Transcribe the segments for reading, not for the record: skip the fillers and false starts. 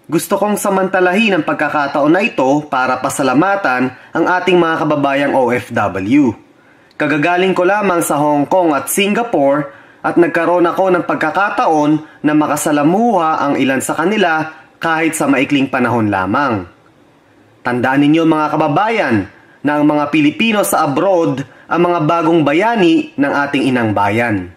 Gusto kong samantalahin ang pagkakataon na ito para pasalamatan ang ating mga kababayang OFW. Kagagaling ko lamang sa Hong Kong at Singapore at nagkaroon ako ng pagkakataon na makasalamuha ang ilan sa kanila kahit sa maikling panahon lamang. Tandaan ninyo mga kababayan na ang mga Pilipino sa abroad ang mga bagong bayani ng ating inang bayan.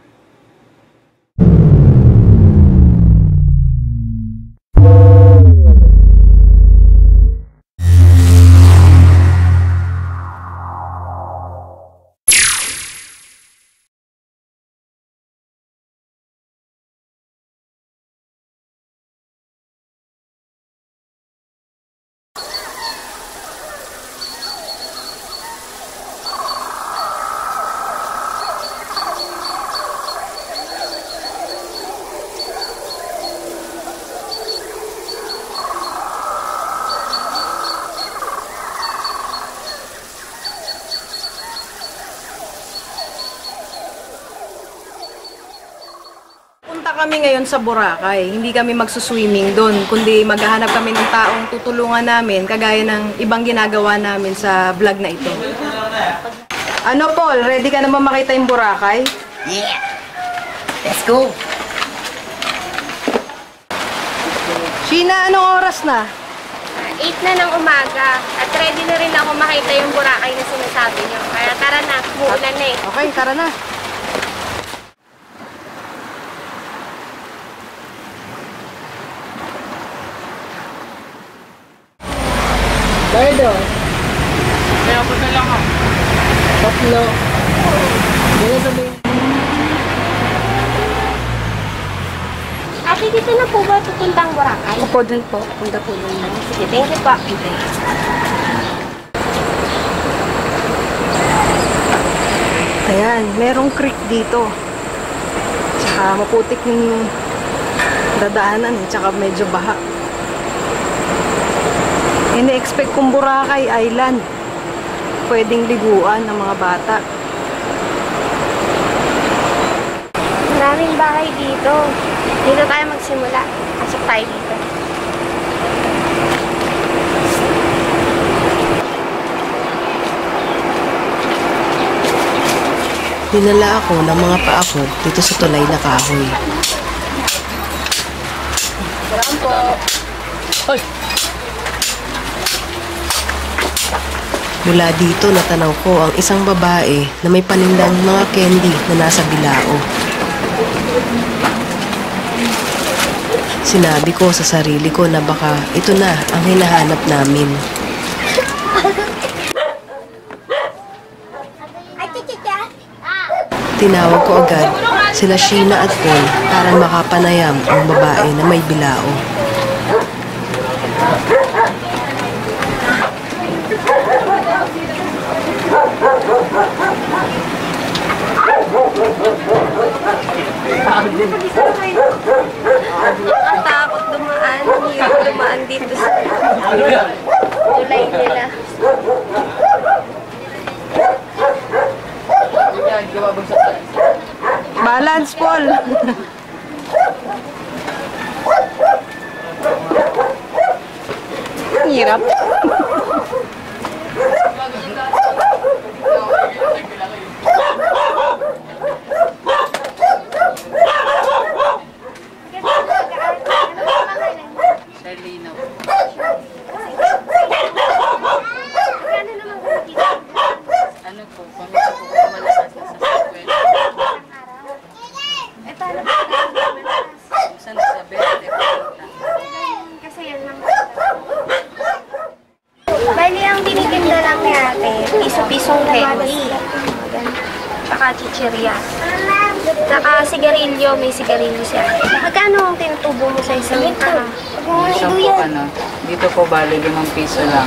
Kami ngayon sa Boracay, hindi kami magsuswimming doon, kundi maghahanap kami ng taong tutulungan namin kagaya ng ibang ginagawa namin sa vlog na ito. Ano Paul, ready ka na ba makita yung Boracay? Yeah! Let's go! Sheena, anong oras na? 8 na ng umaga at ready na rin ako makita yung Boracay na sinasabi niyo. Kaya tara na, muulan na eh. Okay, tara na. Bardo. Kaya po na lang ako. Tatlo. Dito sabihin. Ate, dito na po ba pupuntang Boracay? Opo, dun po. Punta po dun. Sige, thank you po. Ayan, merong creek dito. Tsaka maputik yung dadaanan, tsaka medyo baha. Ine-expect kong Boracay Island. Pwedeng liguan ng mga bata. Maraming bahay dito. Dito tayo magsimula. Pasok tayo dito. Dinala ako ng mga paa ko dito sa tulay na kahoy. Salamat po. Hoy! Mula dito natanaw ko ang isang babae na may panindang mga candy na nasa bilao. Sinabi ko sa sarili ko na baka ito na ang hinahanap namin. Tinawag ko agad sila Sheena at Paul para makapanayam ang babae na may bilao. Ang takot dumaan. Hirap dumaan dito sa tulay nila. Balance, Paul. Hirap. Ano po, pamilya po ko malakas na sa eskwela. Ito, ano ba? Saan sa berde po? Kasi yan lang. Bali, ang tinitinda lang ni ate, piso-pisong candy. Saka chichirya. Saka sigarilyo, may sigarilyo siya. Magkano ang tinutubo mo sa isang Isang po ano, dito po bali 5 piso lang.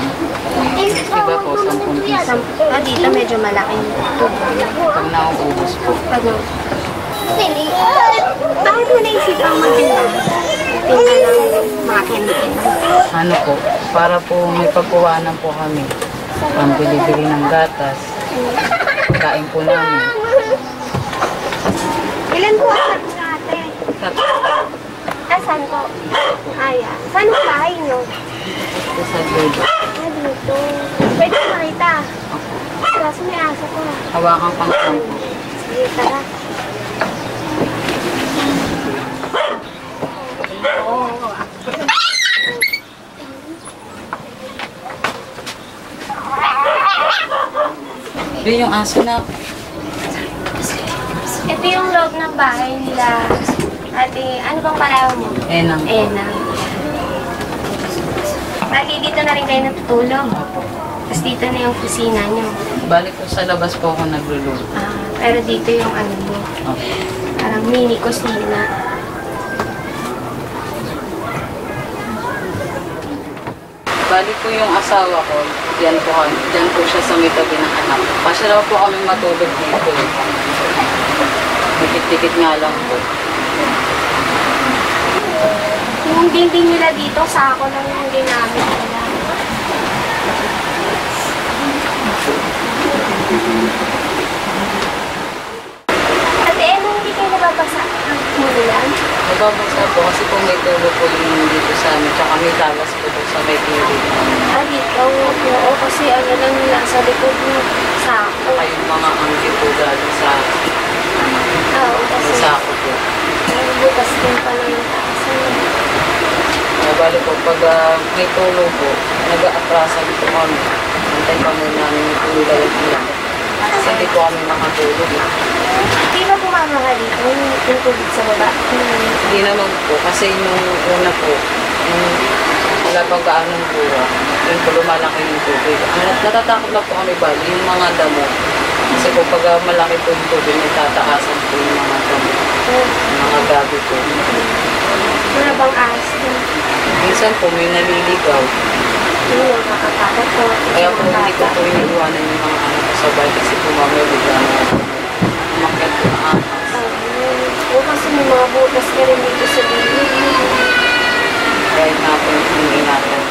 Iba po, 10 piso. Dito medyo malaking tubo. Pag nauubos po. Bakit mo naisip ang magtinda? Tinda ng mga candy. Ano po, para po may pagkuhanan po kami. Pambili-bili ng gatas. Kain po namin. Ilan po ang ate? Tatlo. Saan po? Aya. Saan ang bahay nyo? Ito sa dulo. Dito. Pwede ko makita. Kaso may aso ko. Hawakan pang po. Sige, tara. Yun yung aso na. Ito yung loob ng bahay nila. Ate, ano bang palawan mo? Enang. Enang. Lagi dito na rin kayo natutulog. Tapos dito na yung kusina nyo. Balik po sa labas po ako nagluluto. Pero dito yung ano mo. Okay. Parang mini kusina. Balik po yung asawa ko. Diyan po siya sa may tabi ng anak. Kasi raw po kami matulog dito. Dikit-dikit nga lang po. Yung dinding nila dito, sako lang yung ginamit nila. Ate, hindi kayo nababasa ang mulan? Nababasa po kasi po may tulo po yung dito sa amin. Tsaka may talas po doon sa may kiri. Dito. Oo, kasi ano lang nasa likod ng sako. Tsaka yung mga angki po galing sa Oo, kasi sako po. bukas din pala yung taas. Nabali po, pag may tulog po, nag-aatrasan po kami. Antay pa muna namin yung tulog yung ilan. Kasi hindi po kami makatulog. Di ba bumamaha dito yung tubig sa baba? Hindi naman po, kasi yung una po, yung wala pang gaanong buwa, yun po lumalaki yung tubig. Natatakot lang po kami bali, yung mga damo. Kasi po pag malaki po yung tubig, nagtataasan po yung mga damo. Yung mga gabi po. Wala bang ahas din? Minsan po may naliligaw. Yung nakakatakot po. Kaya po hindi ko po iniiwanan yung mga anak ko sa bahay kasi po mamaya bigla na umakyat po na ahas. Oo, kasi may mga butas ka rin dito sa bibig. Kahit na po yung ingatan.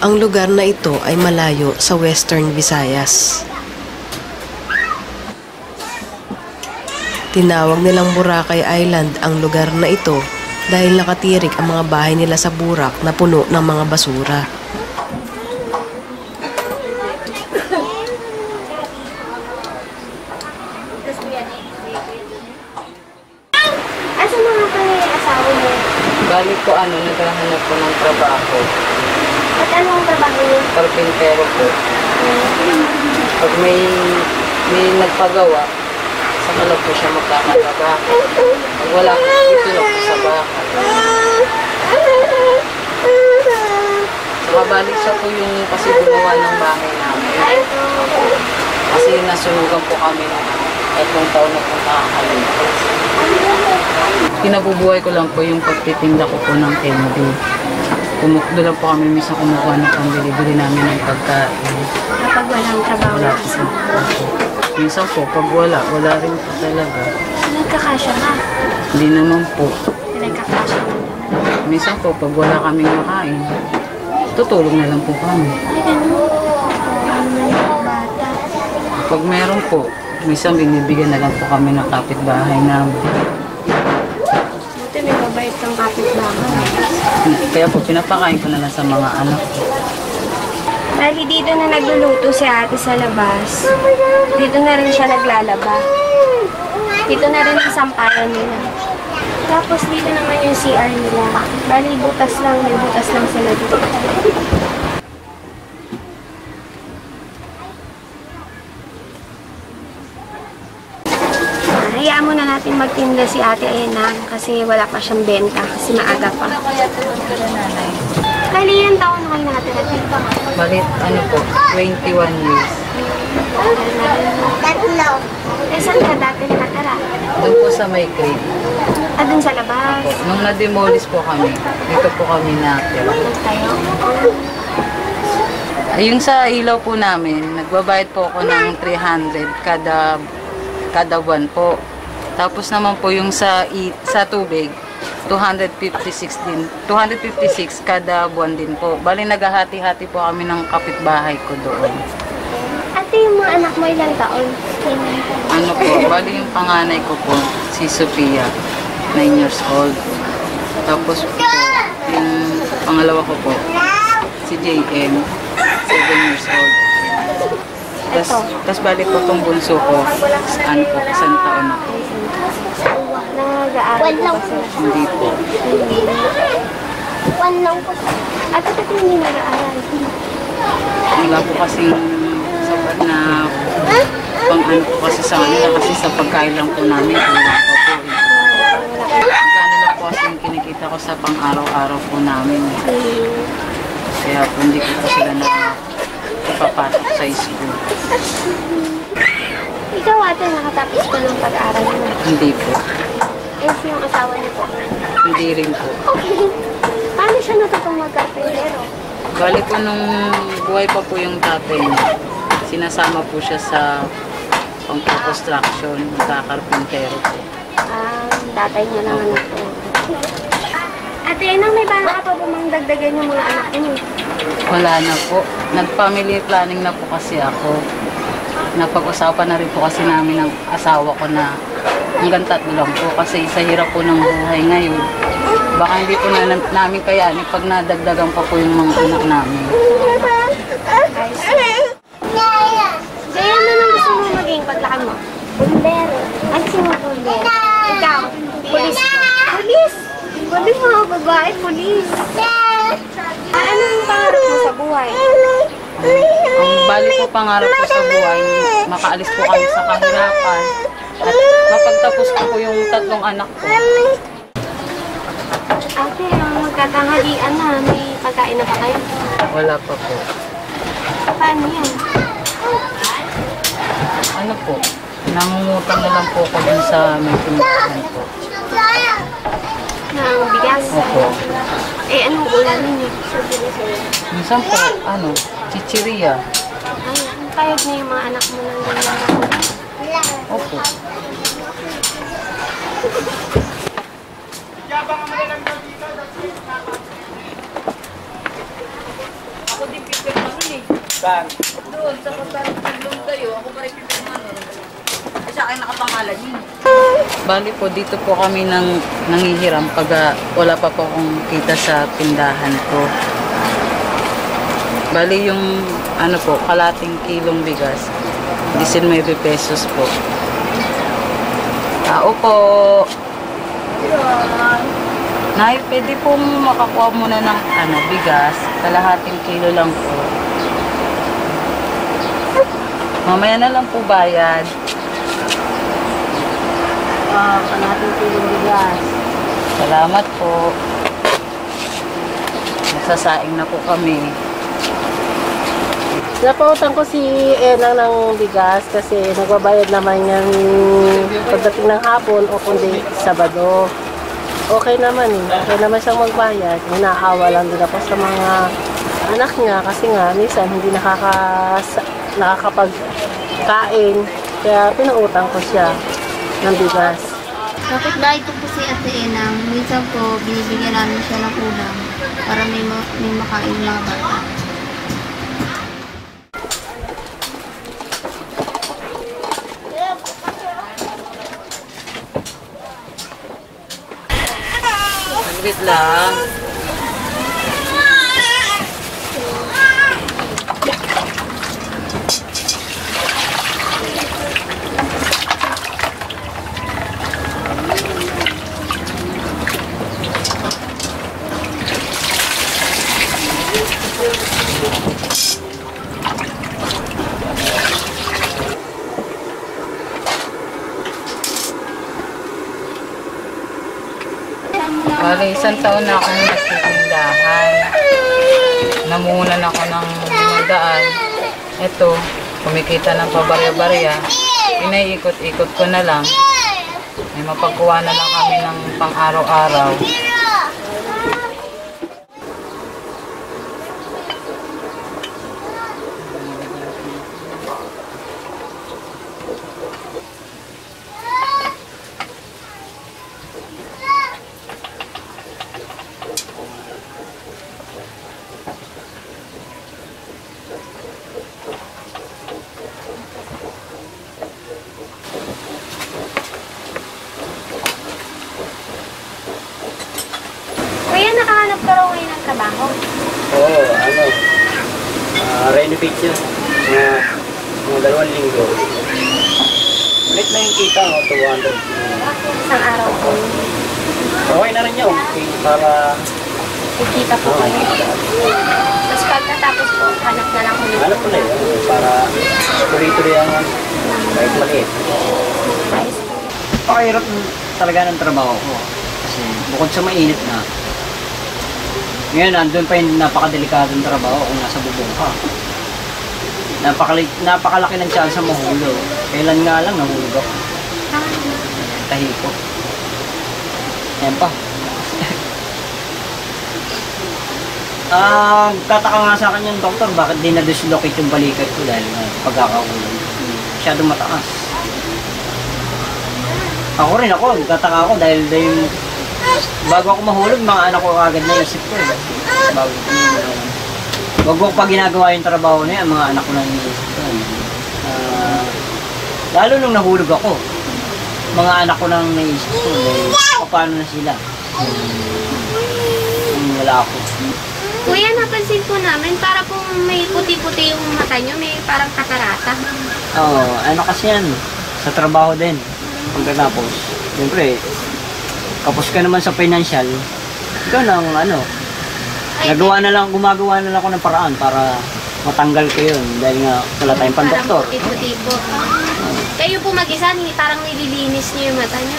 Ang lugar na ito ay malayo sa Western Visayas. Tinawag nilang Boracay Island ang lugar na ito dahil nakatirik ang mga bahay nila sa burak na puno ng mga basura. Asa mga pala yung asawa mo? Balik po naghahanap po ng trabaho. At anong trabaho niyo? Karpintero po. Pag may nagpagawa, saka lang po siya magkakatrabaho. Pag wala po, dito lang po sa bahay. Saka balik siya po yung kasi gumawa ng bahay namin. Kasi nasunugan po kami ng 3 taon na po nakakalimutan. Pinabubuhay ko lang po yung pagtitinda ko po ng candy. Doon lang po kami minsan kumukuha ng pambili-bili namin ng pagkain. Kapag walang trabaho Wala na po. isa. Minsan po, pag wala rin po talaga. Nagkakasya ka? Hindi naman po. Nagkakasya ka naman. Minsan po, pag wala kaming makain, tutulog na lang po kami. Ay, ganun. Ano na yung bata? Pag meron po, minsan binibigyan na lang po kami ng kapitbahay namin. Buti may mabait kang kapitbahay. Kaya po, pinapakain ko na lang sa mga anak ko. Dahil dito na nagluluto si ate sa labas, dito na rin siya naglalaba. Dito na rin ang sampayan nila. Tapos dito naman yung CR nila. Bali, butas lang. May butas lang sila dito. Hayaan muna natin magtinda si Ate Enang kasi wala pa siyang benta kasi maaga pa. Kali ilang taon na kayo nakatira? Balit, po, 21 years. Tatlo. Saan ka dati nakatira? Doon po sa may crate. Dun sa labas. Nung na-demolish po kami, dito po kami natira. Tayo? Yung sa ilaw po namin, nagbabayad po ako ng 300 kada buwan po. Tapos naman po yung sa tubig, 256 din. 256 kada buwan din po. Bali naghahati-hati po kami ng kapitbahay ko doon. Ate, yung mga anak mo ilang taon? Bali yung panganay ko po, si Sophia. 9 years old. Tapos po, yung pangalawa ko po, si JM, 7 years old. Tapos balik po itong bunso ko, ano po, 1 taon na po. Nag-aaral po ba sila? Hindi po. One lang po. At bakit hindi nag-aaral? Wala po kasing sapat na pang ano po kasi sa kanila kasi sa pagkain lang po namin, wala po po. Magkano lang po kasi yung kinikita ko sa pang-araw-araw po namin. Kaya po hindi ko po sila na ipapatok sa school. Ikaw ate, nakatapos ka ng pag-aaral mo? Hindi po. Yung asawa niyo po? Hindi rin po. Okay. Paano siya natutong mag-carpentero? Bali po nung buhay pa po yung tatay niya, sinasama po siya sa pang-construction, nagkakarpintero po. Tatay niya naman po. Ate, nang may bala ka pa po mang dagdagan yung mga anak niyo? Wala na po. Nag-family planning na po kasi ako. Napag-usapan na rin po kasi namin ng asawa ko na hanggang 3 lang po kasi sa hirap po ng buhay ngayon. Baka hindi po na namin kayanin pag nadagdagan pa po yung mga anak namin. Kaya ano nang gusto mo maging paglaki mo? Bumbero. Ay, gusto mo bumbero? Ikaw? Pulis. Pulis? Pulis mga babae, pulis. Anong pangarap mo sa buhay? Ang bali po pangarap ko sa buhay, makaalis po kami sa kahirapan at mapagtapos ko po yung 3 anak ko. Ate, magkatanghalian na. May pagkain na pa kayo? Wala pa po. Paano yan? Ano po? Nangungutang na lang po ako dun sa may pinuntahan po. Ng bigas? Opo. Eh, anong ulan ninyo? Minsan po, ano, chichirya. Ay, kayag niyo yung mga anak mo ng ganyan na Opo. Ako din pipirma nun eh. Saan? Doon, sa pagkaroon kayo, ako pa rin pipirma nun. Kasi akin nakapangalan yun. Bali po, dito po kami nangihiram pag wala pa po akong kita sa tindahan ko. Bali yung, ano po, kalating kilong bigas, 19 pesos po. Tao po. Nay, pwede pong makakuha muna ng bigas, kalahating kilo lang po. Mamaya na lang po bayad. Kalahating kilong bigas. Salamat po. Nasasaing na po kami. Napautang ko si Enang ng bigas kasi nagbabayad naman yan pagdating ng hapon o kundi Sabado. Okay naman eh. Okay naman siyang magbayad. Ninaawa lang din ako sa mga anak niya kasi nga minsan hindi nakakapagkain. Kaya pinautang ko siya ng bigas. Kapit bahay ko po si Ate Enang. Minsan po binibigyan namin siya ng ulam para may makain mga bata. Wait lang. Bali, 1 taon na akong nagtitindahan. Namuhunan ako ng 500. Ito, kumikita ng pabarya-barya. Pinaiikot-ikot ko na lang. May mapagkuha na lang kami ng pang-araw-araw. araw kayo ng trabaho? Oo, renovate yun. Mga 2 linggo. Ulit na yung kita, 200. Isang araw po. Okay na rin yun. Okay, para... Kikita po kayo. Tapos pagkatapos po, hanap na lang ulit. Hanap ko na yun. Para tuloy-tuloy ang kahit maliit. Pakahirap talaga ng trabaho ko. Kasi bukod sa mainit na, ngayon nandun pa yung napakadelikadong trabaho kung nasa bubong ka. Napakalaki ng chance sa mahulog. Kailan nga lang nahulog ako. Tahi ko. Yan pa. Kataka nga sa akin yung doktor, bakit di na-dislocate yung balikat ko dahil pagkakahulog. Masyadong mataas. Ako rin kataka ako dahil bago ako mahulog, mga anak ko agad na isip ko. Bago ko pa ginagawa yung trabaho niya, mga anak ko na iniisip ko. Lalo nung nahulog ako, mga anak ko nang naisip ko, paano na sila. Wala ako. Kuya, napansin po namin, para pong may puti-puti yung mata nyo, may parang katarata. Oo, kasi yan, sa trabaho din. Pagkatapos, siyempre, kapos ka naman sa financial, ikaw nang gumagawa na lang ako ng paraan para matanggal ko yun dahil nga wala tayong pandoktor. Parang puti-puti po. Kayo po mag-isa, parang nililinis niyo yung mata niyo.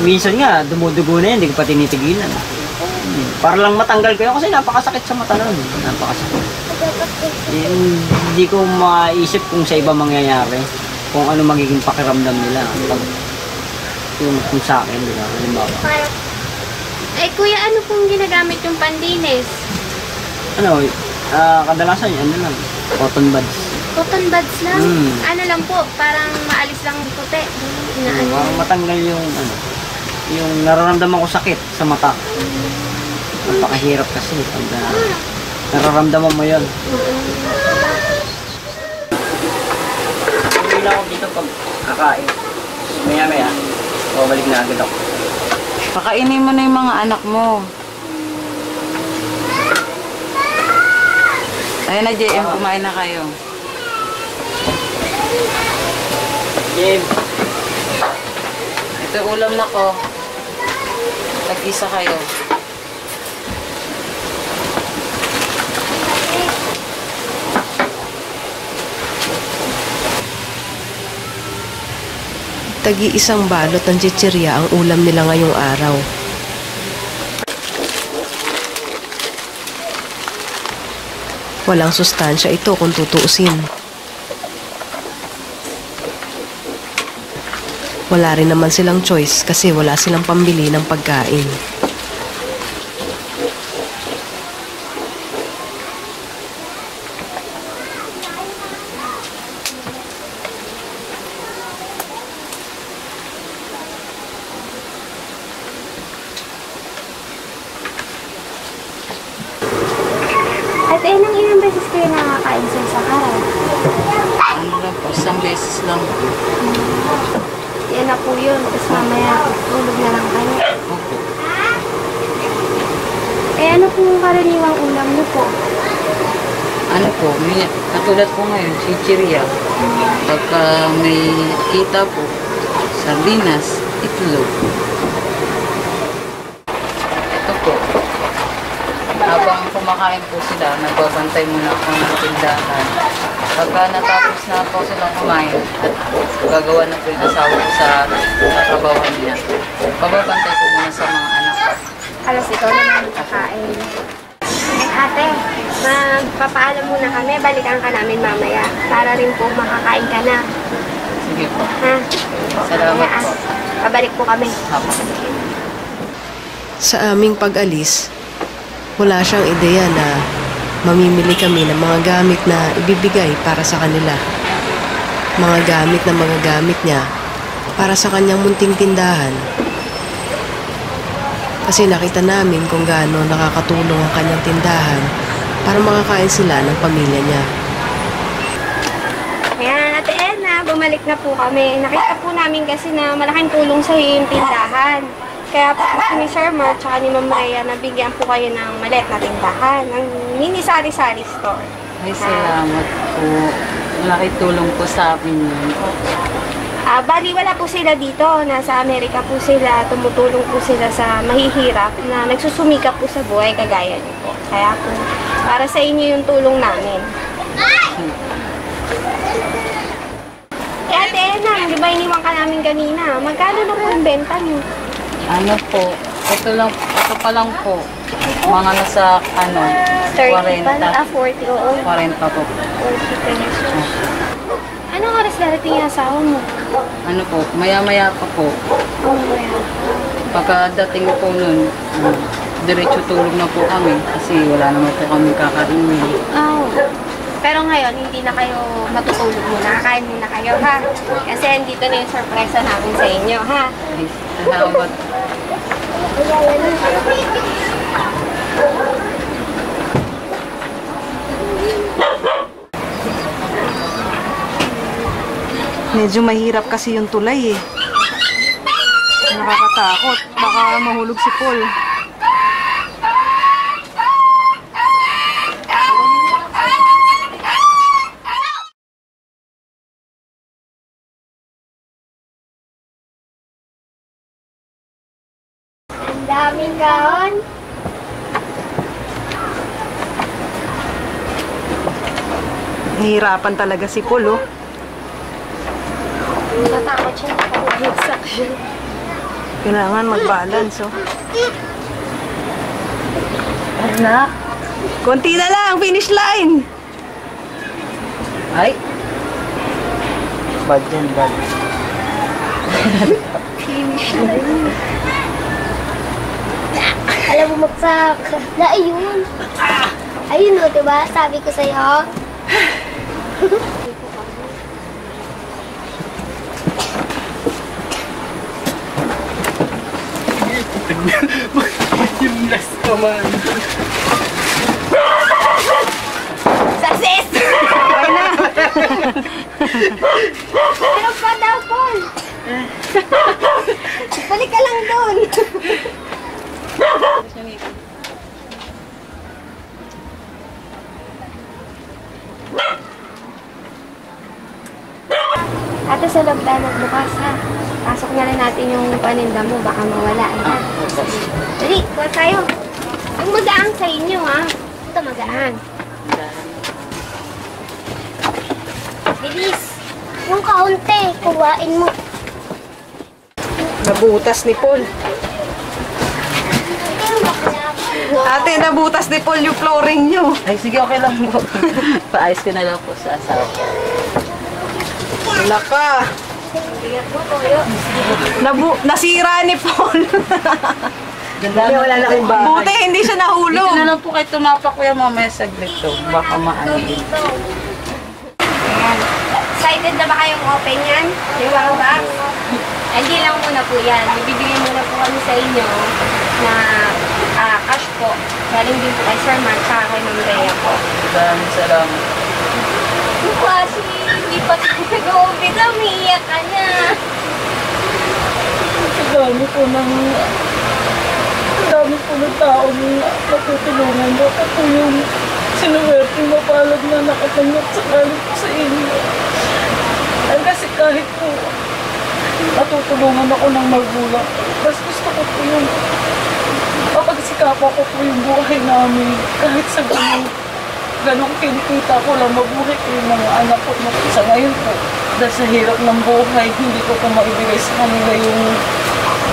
Minsan nga, dumudugo na yan, hindi ko pa tinitigilan. Para lang matanggal ko yun kasi napakasakit sa mata nun. Napakasakit. Hindi ko maisip kung sa iba mangyayari, kung ano magiging pakiramdam nila. Kung sa akin, di ba? Halimbawa. Kuya, ano pong ginagamit yung pandinis? Kadalasan yan, cotton buds. Cotton buds lang? Ano lang po, parang maalis lang yung puti. Parang matanggal yung nararamdaman ko sakit sa mata. Napakahirap kasi pag nararamdaman mo yun. Hindi na ako dito pag kakain. Maya-maya, babalik na agad ako. Pakainin mo na yung mga anak mo. Ayun na, JM, kumain na kayo. JM. Ito ulam na ko. Tag-isa kayo. Tagi-isang balot ng chichirya ang ulam nila ngayong araw. Walang sustansya ito kung tutuusin. Wala rin naman silang choice kasi wala silang pambili ng pagkain. Ilang beses kayo nakakain sa isang araw? Ano lang po, isang beses lang. Yan na po yun. Tapos mamaya, tulog na lang kayo. Okay. Ano po yung karaniwang ulam niyo po? Ano po, katulad po ngayon, chichirya. Pagka may kita po, sardinas, itlog. Ito po. Habang kumakain po sila, nagbabantay muna ako ng tindahan. Pagka natapos na po silang kumain, gagawa na po yung asawa ko sa trabawan niya. Bababantay po muna sa mga anak. Alas ikaw naman kakain. Ate, magpapaalam muna kami. Balikan ka namin mamaya. Para rin po makakain ka na. Sige po. Ha? Salamat po. Pabalik po kami. Sa aming pag-alis, wala siyang ideya na mamimili kami ng mga gamit na ibibigay para sa kanila. Mga gamit niya para sa kanyang munting tindahan. Kasi nakita namin kung gaano nakakatulong ang kanyang tindahan para makakain sila ng pamilya niya. Ayan, Ate Edna, bumalik na po kami. Nakita po namin kasi na malaking tulong sa iyo yung tindahan. Kaya po ni Sir Mark tsaka ni Ma'am Rhea, nabigyan po kayo ng maliit na tindahan, ng mini sari-sari store. Ay, salamat po. Malaking tulong po sa amin yun. Bali, wala po sila dito. Nasa Amerika po sila. Tumutulong po sila sa mahihirap na nagsusumikap po sa buhay kagaya niyo po. Kaya po, para sa inyo yung tulong namin. Ate Enang, di ba iniwan ka namin kanina? Magkano na po ang benta niyo? Ano po, ito pa lang po. Mga nasa, 30 pa na, 40, oo. 40 po. 40 pesos. Anong oras darating yung asawa mo? Ano po, maya-maya pa po. Oh, maya. Pagkadating po nun, diretso tulog na po kami kasi wala naman po kami kakainin. Oh. Pero ngayon, hindi na kayo matutulog muna. Kakain muna kayo, ha? Kasi andito na yung surprise namin sa inyo, ha? Ay, salamat. Medyo mahirap kasi yung tulay eh. Nakakatakot. Baka mahulog si Paul. Ang daming kahon. Nahihirapan talaga si Paul, oh. Natakot siya nakapagsak siya. Kailangan mag-balance, oh. Anak. Konti na lang, finish line! Ay. Bad yan, bad. Alam mo magsak. Na ayun. Ayun o, diba? Sabi ko sa'yo. Yung last naman. Success! Okay na! Ano pa daw, Paul? Balik ka lang doon. Ate, sa loob tayo magbukas, ha? Pasok na rin natin yung paninda mo, baka mawala, ha? Dali, kuha tayo. Ang magaan sa inyo, ha? Ito magaan. Bilis! Yung kaunti, kuhain mo. Nabutas ni Paul. Ate, nabutas ni Paul yung flooring nyo. Ay, sige, okay lang po. Paayos ko na lang po sa asawa. Wala ka. Bigat mo, Toyo. Nasira ni Paul. Wala na kayong bahay. Buti hindi siya Dito nahulog. na lang po kayo tumapak kuya mamaya saglit to. Baka maano. Dito. Ayan. Excited na ba kayong open yan? Yung mga box? Hindi lang muna po yan. Ibibigay muna po kami sa inyo na cash po. Galing din po kay Sir Mark at kay Ma'am Rhea po. Maraming salamat. Kasi hindi pa tayo nag-open. Umiiyak ka na. Dami po ng tao na matutulungan mo. Ako yung sinuwerteng mapalad na nakatanggap sa kalit ko sa inyo. Ay, kasi kahit po matutulungan ako ng magulang, mas gusto ko po yung mapagsikapan ko po yung buhay namin. Kahit sa ganong kinikita ko lang, mabuhay ko yung mga anak ko. Sa ngayon po, dahil sa hirap ng buhay, hindi ko po maibigay sa kanila yung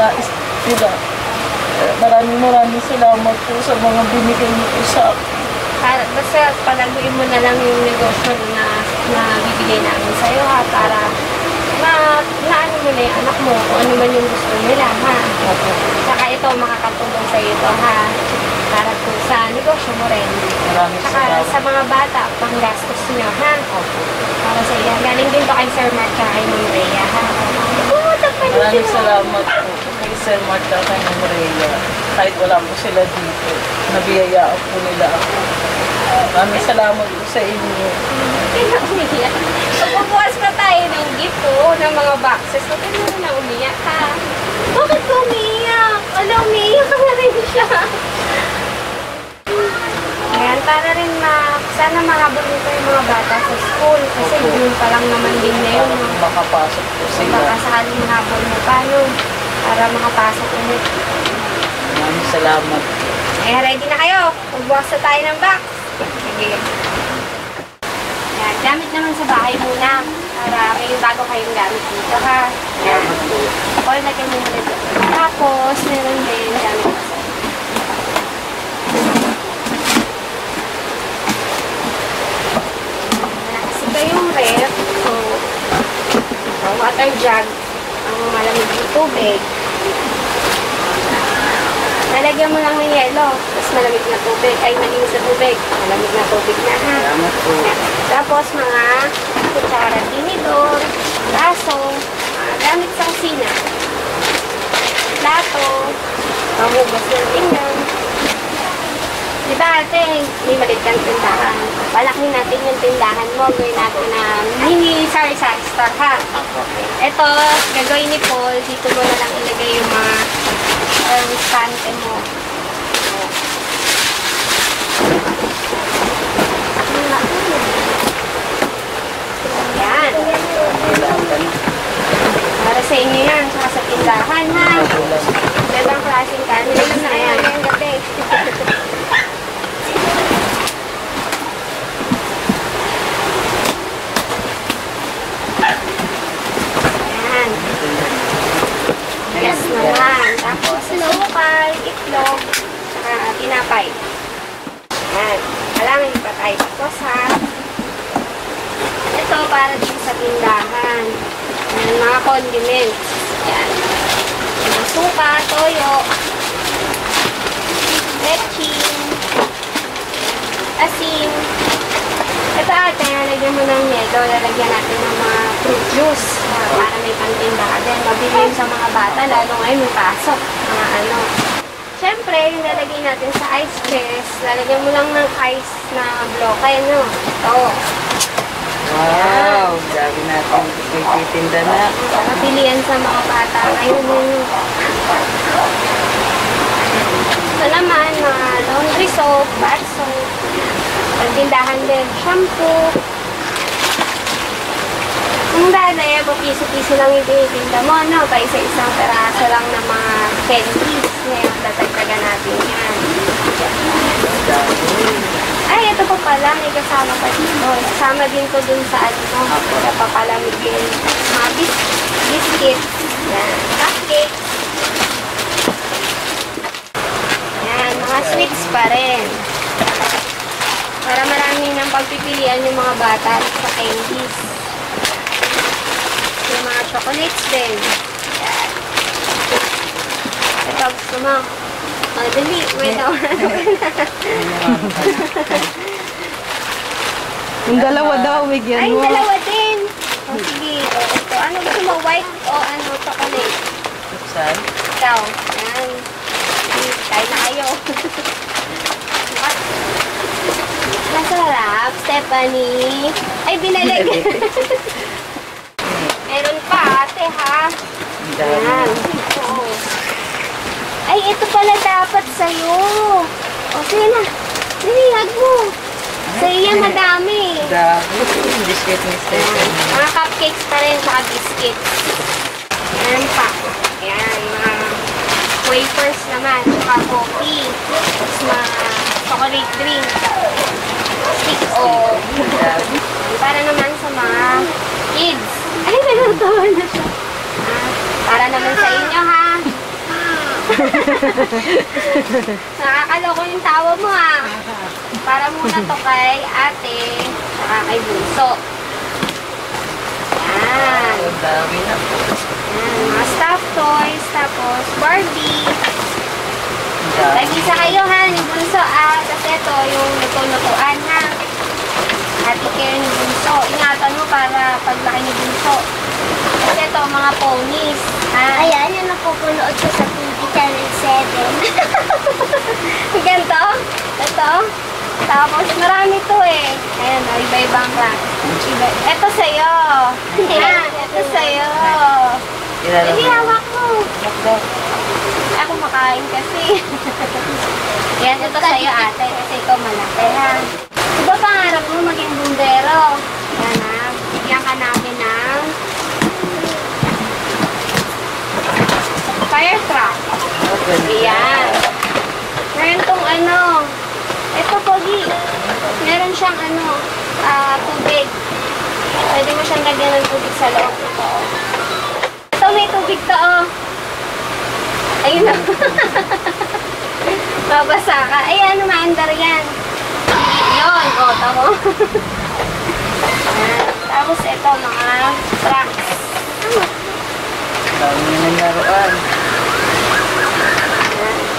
nais nila. Maraming salamat po sa mga binigay niyo po sa akin. Basta palaguin mo na lang yung negosyo na bibigay namin sa'yo, ha, para naano mo na yung anak mo kung ano man yung gusto nila, ha. Saka ito, makakatulong sa'yo ito, ha, para po sa negosyo mo rin. Maraming Saka salamat. sa mga bata, panggastos nyo, ha. Para sa iyo. Galing din to kay Sir Mark at kay Ma'am Rhea, ha. Maraming salamat po kay Sir Mark at kay Ma'am Rhea. Kahit wala po sila dito, nabiyayaan po nila ako. Maraming salamat po sa inyo. Umiyak. Pagpupuwas pa tayo ng gift po, ng mga boxes. Huwag ka na umiyak, ha. Bakit ka umiyak? Wala, umiiyak na rin siya. Ayan, para rin sana mahabol nito yung mga bata sa school. Kasi June pa lang naman din na yun. Makapasok po sila. Baka sakaling habol mo pa, no? Para makapasok ulit. Maraming salamat. Eh, ready na kayo. Magbukas na tayo ng box. Sige. Ayan, gamit naman sa bahay muna. Para may bago kayong gamit dito, ha? Ayan. Or lagyan mo muna dito. Tapos, meron din gamit sa yung ref, so, water jug, ang malamig ng tubig. Nalagyan mo lang ng yelo, tapos malamig na tubig, ay malinis na tubig, malamig na tubig na ha. Salamat po. Tapos mga kutsara, tinidor, braso, gamit sa kusina, plato, panghugas ng pinggan. Diba ate, may maliit kang tindahan. Palakin natin yung tindahan mo. Gawin natin na mini sari-sari store ha. Ito, gagawin ni Paul. Dito mo na lang ilagay yung mga stante mo. Ayan. Para sa inyo yan. Saka sa tindahan ha. Ibang klaseng kanin. Ilan na yan. Ayan gabi. Yes naman. Tapos, sukal, itlog, saka tinapay. Ayan. Kailangan ipatay. Tapos, ha. Ito, para din sa tindahan. Ayan, mga condiments. Ayan. Mga suka, toyo, letching, asin. Ito ate, lalagyan mo ng yelo. Lalagyan natin ng mga fruit juice. Para may pantinda ka din. Mabilin sa mga bata, lalo ngayon may pasok. Mga ano. Siyempre, yung lalagay natin sa ice chest, lalagyan mo lang ng ice na bloke, no? Ito. Wow! Sabi natin, may titinda na. Mapilian sa mga bata. Ngayon yun. Ito naman, mga laundry soap, bath soap. Pagtindahan din, shampoo. Kung dati, piso-piso lang yung tinitinda mo, no? Pa isa-isang peraso lang ng mga candies. Ngayon, tatagtagan natin yan. Ay, ito pa pala, may kasama pa dito. Kasama din to dun sa ano, napapalamig din. Mga biscuits. Yan, cupcakes. Yan, mga sweets pa rin. Para marami ng pagpipilian yung mga bata sa candies. Yung mga chocolates din. Yan. Ito, gusto mo. Dali, wait na. Yung dalawa daw, bigyan Ay, mo. dalawa din. O, sige. O, ito. Ano gusto mo? White o ano, chocolate? Saan? Ikaw. Yan. Sige, tayo na kayo. Masarap, Stephanie. Ay, binalag. Meron pa, ate, ha? Yan. Oo. Ay, ito pala dapat sa'yo. O, sige na. Nilihag mo. Sa'yo yan, madami. Dami. Biscuit ni Stephen. Mga cupcakes pa rin, saka biscuits. Yan pa. Yan, mga wafers naman, saka coffee. Tapos mga chocolate drink. Stick o. Para naman sa mga kids. Ay, nalutuwa na siya. Para naman sa inyo, ha? Nakakaloko yung tawa mo, ha? Para muna to kay ate, saka kay bunso. Yan. Ang dami na po. Yan, mga stuffed toys, tapos Barbie. Ang dami. Tag-isa kayo, ha, ni bunso, Tapos ito, yung luto-lutuan, ha? Ate care ni bunso. Ingatan mo para paglaki ni bunso. Tapos ito, mga ponies, ha? Ayan, yung napupunood ko sa TV Channel 7. Ganito? Ito? Tapos marami to eh. Ayan, iba-ibang klase. Ito sa'yo. Ito sa'yo. Hindi, hawak mo. Ako makain kasi. Yan, ito sa'yo ate, kasi ikaw malaki ha. Diba pangarap mo maging bumbero? Yan ha, bigyan ka namin ng fire truck. Ayan. Meron tong ano, ito pogi. Meron siyang ano, tubig. Pwede mo siyang lagyan ng tubig sa loob. Ito may tubig to oh. Ayun na. Mabasa ka. Ayan, umaandar yan. Yun, o, tamo. Tapos ito, mga trucks. Dami na naglaruan.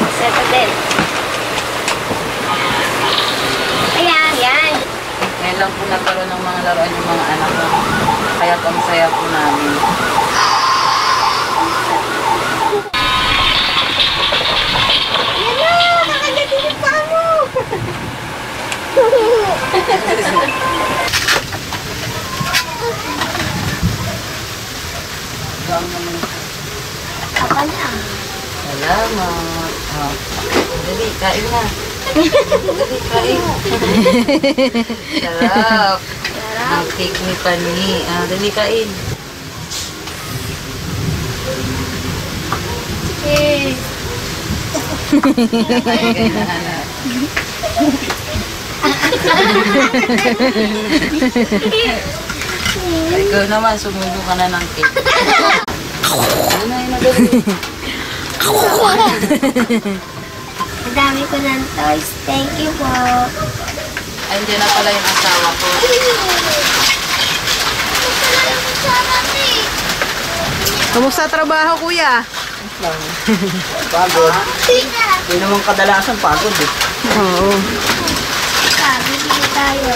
Tapos ito din. Ayan, yan. Ngayon lang po nagkaroon ng mga laruan yung mga anak ko. Kaya ang saya po namin. Salamat. Dali, kain na. Dali, kain. Sarap. Ang cake ni Pani. Dali, kain. Cheers! Kain na, anak. Ikaw naman, sumubo ka na ng cake. Ano na yung madali? Ang dami ko ng toys. Thank you po. Andiyan na pala yung asawa ko. Kamusta trabaho, kuya? Pagod. Hindi naman kadalasan pagod eh. Oo. Bibili tayo.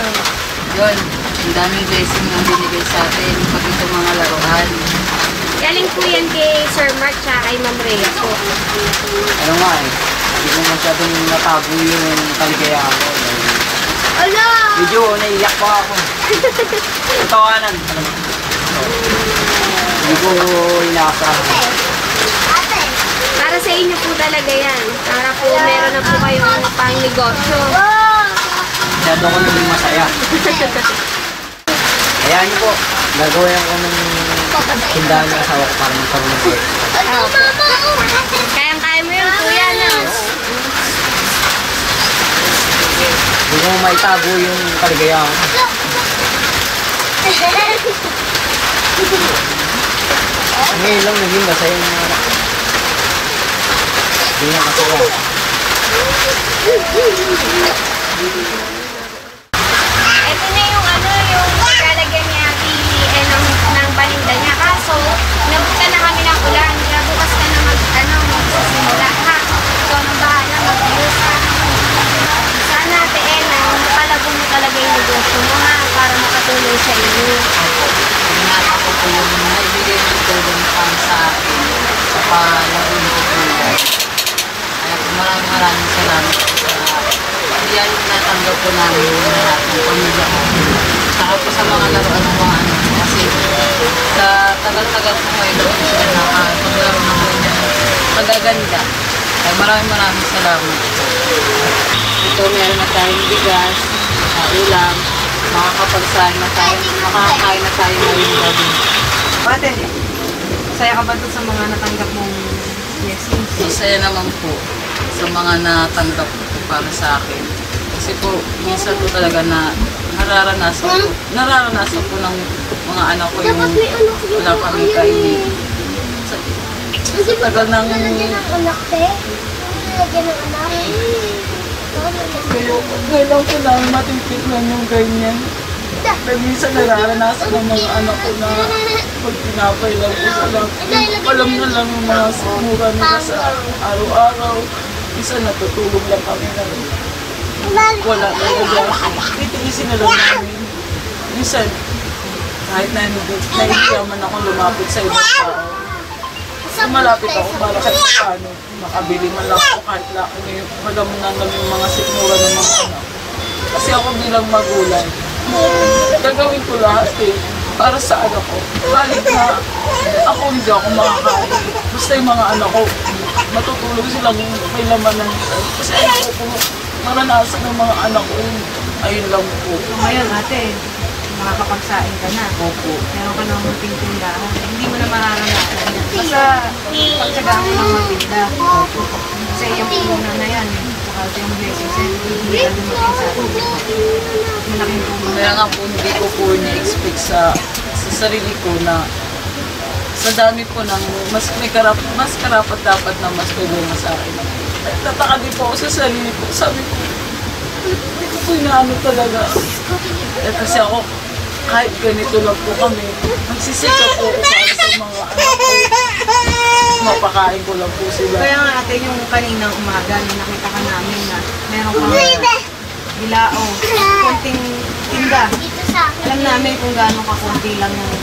Yun, ang daming blessing ang binigay sa atin pag ito mga laruan. Galing po yan kay Sir Mark tsaka kay Ma'am Rhea po. Ano nga eh. Hindi mo masyadong natago yung kaligayahan ko. Ala! Medyo naiiyak pa ako. Natawanan. Hindi ko inaasahan. Para sa inyo po talaga yan. Para po meron na po kayong pang negosyo. Masyado ko naging masaya. Hayaan niyo po. Gagawin ko ng tindahan ng asawa ko para magkaroon ng work. Kayang-kaya mo yun, kuya, no? Hindi mo maitago yung kaligayahan ko. Ngayon lang naging masaya yung mga anak ko. Hindi na masaya. Ito na yung ano, yung lalagyan niya PVN ng paninda niya. Kaso, nabutan na kami ng ulan. Kaya bukas ka na magsisimula, ha? Ikaw nang bahala, mag-ayos, ha? Sana, Ate Ena, napalago mo talaga yung negosyo mo, ha? Para makatuloy sa inyo. Ingatan ko po yung naibigay ng tulong para sa akin sa palaruin ko po. Kaya po maraming salamat po sa yan yung natanggap po namin yung lahat ng pamilya ko. Saka po sa mga laruan ng mga anak ko. Kasi sa tagal-tagal po ngayon doon sila nakapaglaro ng ganyan. Magaganda. Kaya maraming salamat. Ito meron na tayong bigas, ulam, makakapagsahin na tayo, makakakain na tayo ngayong gabi. Ate, saya ka ba doon sa mga natanggap mong blessings? Masaya naman po sa mga natanggap po para sa akin. Kasi po, minsan po talaga na nararanasan po ng mga anak ko yung wala kami kainin. Sa tagal ng kailan ko lang matitikman yung ganyan. Pero minsan nararanasan ng mga anak ko na pag pinapay lang po sa lang. Alam na lang yung mga simura nila sa araw-araw. Minsan natutulog lang kami na wala talaga. Titiisin na lang namin. Minsan, kahit nahihiyaman ako lumapit sa ibang tao. Malapit ako para kahit paano makabili man lang ako kahit lang alam yung mga sikmura ng mga anak. Kasi ako bilang magulang, gagawin ko lahat para sa anak ko. Balik na ako hindi ako makakain. Basta yung mga anak ko, matutulog silang may laman ng kasi ayoko po maranasan ng mga anak ko. Ayun lang po. So ngayon ate, makakapagsain ka na. Opo. Meron ka ng munting tindahan. Hindi mo na mararanasan yan. Basta pagtsagaan mo ng matinda. Kasi yung puna na yan. Saka yung blessings yan. Hindi ka dumating sa atin. Malaking puna. Kaya nga po hindi ko po na-expect sa sarili ko na sa dami po ng mas karapat dapat na mas tulungan sa akin. Tataka din po ako sa sarili ko. Sabi ko, hindi ko po inaano talaga. Kasi ako, kahit ganito lang po kami, nagsisikap po ako para sa mga anak ko. Mapakain ko lang po sila. Kaya nga ate, yung kaninang umaga, nung nakita ka namin na meron kang bilao, konting tinda. Alam namin kung gaano kakunti lang yung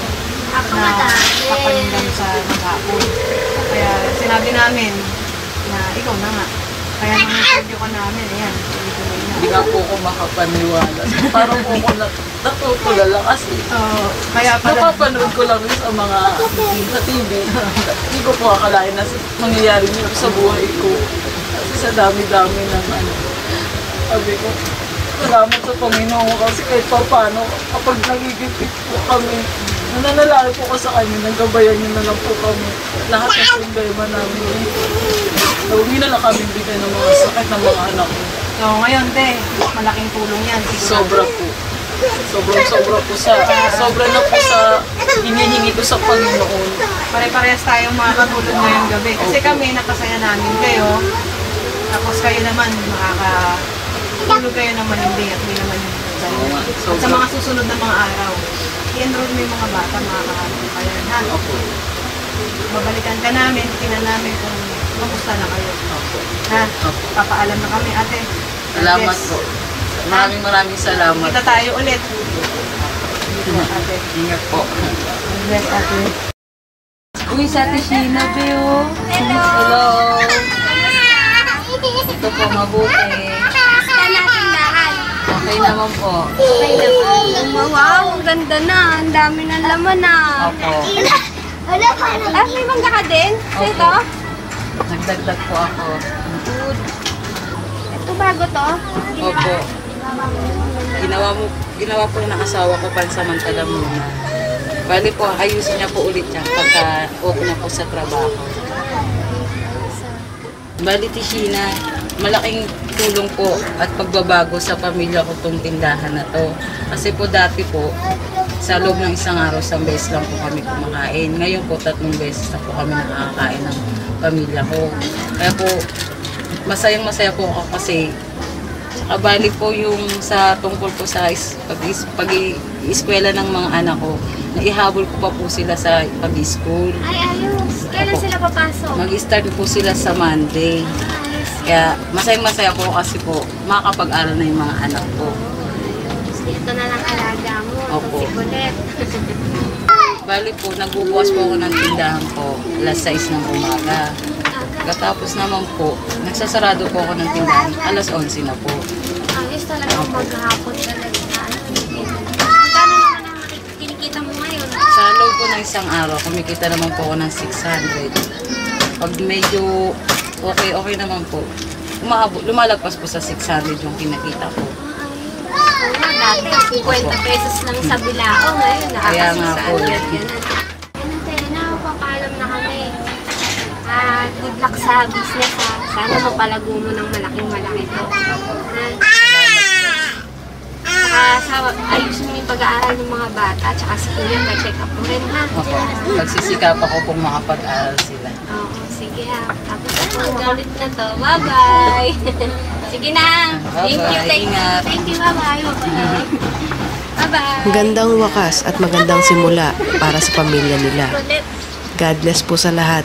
na papanindan sa maghapon. Kaya sinabi namin na ikaw na nga. Kaya nung interview ka namin, ayan, hindi nga po ako makapaniwala. Parang po ako natutulala kasi kaya napapanood ko lang sa mga sa TV. Hindi ko po akalain na mangyayari niyo sa buhay ko. Kasi sa dami-dami ng sabi ko, salamat sa Panginoon kasi kahit pa paano kapag nagigipit po kami, nananalari po ko sa kanya, nagabayan niyo na lang po kami. Lahat ng problema namin. Huwag na lang kami bigay ng mga sakit ng mga anak ko. So ngayon, te, malaking tulong yan. Sobra po. Sobra na po sa hinihingi ko sa Panginoon. Pare-parehas tayong makakatulog ngayong gabi. Kasi kami, napasaya namin kayo. Tapos kayo naman, makakatulog kayo naman hindi at hindi naman yung at sa mga susunod na mga araw, i-enroll mo yung mga bata, makakatulog kayo. Ha? Babalikan ka namin, tingnan namin kung kamusta na kayo. Ha? Papaalam na kami, ate. Salamat po. Maraming salamat. Kita tayo ulit. Ate. Ingat po. Bless, ate. Uy, sa Ate Sheena, Beo. Hello. Ito po, mabuti. Okay naman po. Okay naman. Wow, ang ganda na. Ang dami ng laman na. Opo. May mangga ka din? Sa ito? Nagdagdag po ako. Ito bago to? Opo. Ginawa po ng asawa ko pansamantala muna. Bali po, ayusin niya po ulit yan pagka okay na po sa trabaho. Bali, Tishina, malaking tulong po at pagbabago sa pamilya ko itong tindahan na to. Kasi po dati po, sa loob ng isang araw, 1 beses lang po kami kumakain. Ngayon po, 3 beses na po kami nakakain ng pamilya ko. Kaya po, masayang-masaya po ako kasi saka bali po yung sa tungkol po sa pag-eskwela ng mga anak ko, naihabol ko pa po sila sa pag-school. Ay, ayos. Kailan sila papasok? Mag-start po sila sa Monday. Kaya masayang-masaya po kasi po makakapag-aral na yung mga anak ko. Ito na lang alaga mo. Opo. Si Colette. Bali po, nagbubukas po ako ng tindahan ko alas 6 ng umaga. Katapos naman po, nagsasarado po ako ng tindahan alas 11 na po. Ayos talagang maghapon talaga. Magkano naman ang kinikita mo ngayon? Sa loob po ng isang araw, kumikita naman po ako ng 600. Pag medyo okay naman po, lumalagpas po sa 600 yung kinakita ko. Oo nga, dati 50 pesos lang sa bilao. Ngayon, Kaya nga po. Ano tayo, napapaalam na kami. Good luck sa business ha. Sana mapalago mo ng malaking-malaki to. Ayusin mo yung pag-aaral ng mga bata tsaka si Kuya, check up mo rin ha. Opo. Pagsisikap ako kung makapag-aral sila. Oo, sige ha. Tapos ako, galit na to. Bye-bye! Sige na. Thank you. Ingat. Thank you, bye-bye. Bye-bye. Magandang wakas at magandang simula para sa pamilya nila. God bless po sa lahat.